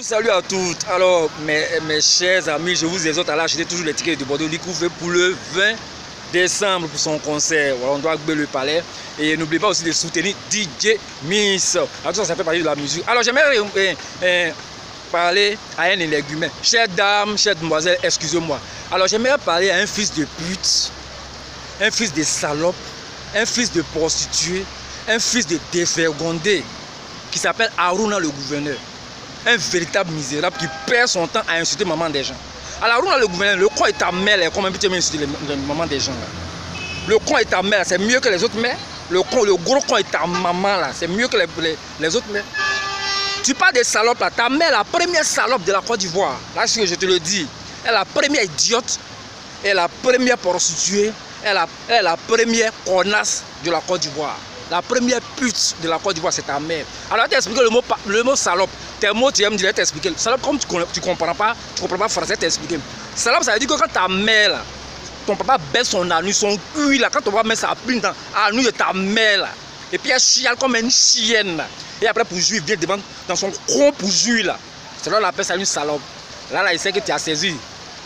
Salut à toutes. Alors, mes chers amis, je vous exhorte à acheter toujours les tickets de Bordeaux Découverte pour le 20 décembre pour son concert. Voilà, on doit accueillir le palais. Et n'oubliez pas aussi de soutenir DJ Miss. Alors, tout ça, ça fait partie de la musique. Alors, j'aimerais parler à un énergumène. Chère dame, chère demoiselle, excusez-moi. Alors, j'aimerais parler à un fils de pute, un fils de salope, un fils de prostituée, un fils de dévergondé qui s'appelle Aruna le gouverneur. Un véritable misérable qui perd son temps à insulter maman des gens. Alors, Aruna le gouverneur, le con est ta mère, là, comment tu insulter les mamans des gens là. Le con est ta mère, c'est mieux que les autres mères. Le gros con est ta maman là, c'est mieux que les autres mères. Tu parles des salopes là, ta mère, la première salope de la Côte d'Ivoire, là, ce que je te le dis, elle est la première idiote, elle est la première prostituée, elle est la première connasse de la Côte d'Ivoire. La première pute de la Côte d'Ivoire, c'est ta mère. Alors, je vais t'expliquer le mot salope. Tes mots, tu vas me dire, t'expliquer. Salope, comme tu ne comprends pas français, t'expliquer. Salope, ça veut dire que quand ta mère, là, ton papa baisse son anus, son cul, là, quand ton papa met sa plume dans l'anus de ta mère, là, et puis elle chiale comme une chienne, là, et après, pour jouir, il vient devant dans son con pour jouir, là. C'est là qu'on appelle ça une salope. Là, il sait que tu as saisi.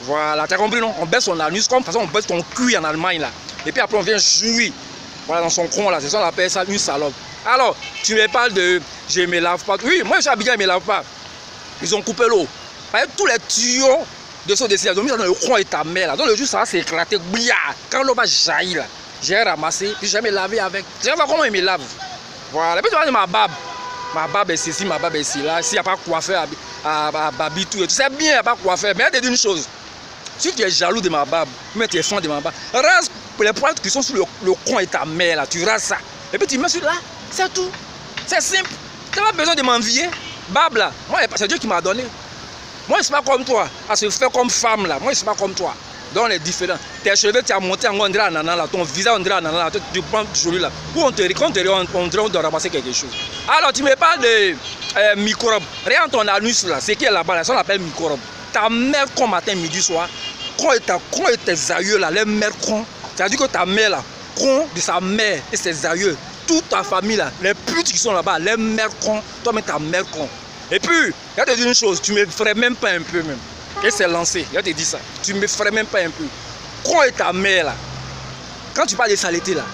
Voilà, tu as compris, non? On baisse son anus, comme de toute façon, on baisse ton cul en Allemagne, là. Et puis après, on vient jouir. Voilà, dans son con là, c'est ça qu'on appelle ça une salope. Alors, tu me parles de je ne me lave pas. Oui, moi je suis habillé, je ne me lave pas. Ils ont coupé l'eau. Tous les tuyaux de ce décès, ils ont mis ça dans le coin et ta mère là. Donc le jour ça va s'éclater. Quand l'eau va jaillir là, j'ai ramassé, puis je vais me laver avec. Je vais voir comment ils me lavent. Voilà, et puis tu vas dire ma barbe. Ma barbe est ici, ma barbe est ici là. S'il n'y a pas coiffeur à Babi, tout. Tu sais bien, il n'y a pas coiffeur. Mais je te dis une chose. Si tu es jaloux de ma barbe, mais tu es fan de ma barbe, rase les poils qui sont sur le con et ta mère là, tu rases ça. Et puis tu mets sur là, c'est tout. C'est simple. Tu n'as pas besoin de m'envier. Barbe là, moi c'est Dieu qui m'a donné. Moi je ne suis pas comme toi, à se faire comme femme là. Moi je ne suis pas comme toi. Donc on est différents. Tes cheveux, tu as monté en André Anana là, ton visage André Anana là, tu prends joli là. Où on doit ramasser quelque chose. Alors tu me parles de microbe. Regarde ton anus là, c'est qui est là-bas là, ça on appelle microbe. Ta mère comme matin, midi, soir, con et tes aïeux là, les mères cons. C'est-à-dire que ta mère là, con de sa mère et ses aïeux, toute ta famille là, les putes qui sont là-bas, les mères cons, toi-même ta mère con. Et puis, je vais te dire une chose, tu me ferais même pas un peu même. Et c'est lancé, je te dis ça, tu me ferais même pas un peu. Con et ta mère là, quand tu parles de saleté là,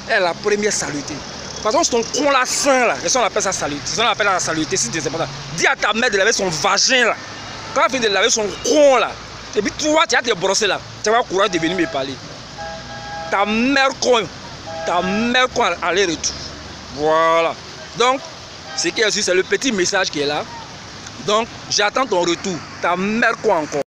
elle est la première saleté. Par exemple, ton con là sain là, on appelle ça saleté. C'est ça qu'on appelle la saleté, si c'est pas ça. Dis à ta mère de laver son vagin là. Quand elle finit de laver son con là, et puis toi, tu vas te brosser là, tu vas avoir le courage de venir me parler. Ta mère con aller-retour. Voilà. Donc, ce qui est aussi, c'est le petit message qui est là. Donc, j'attends ton retour. Ta mère con encore.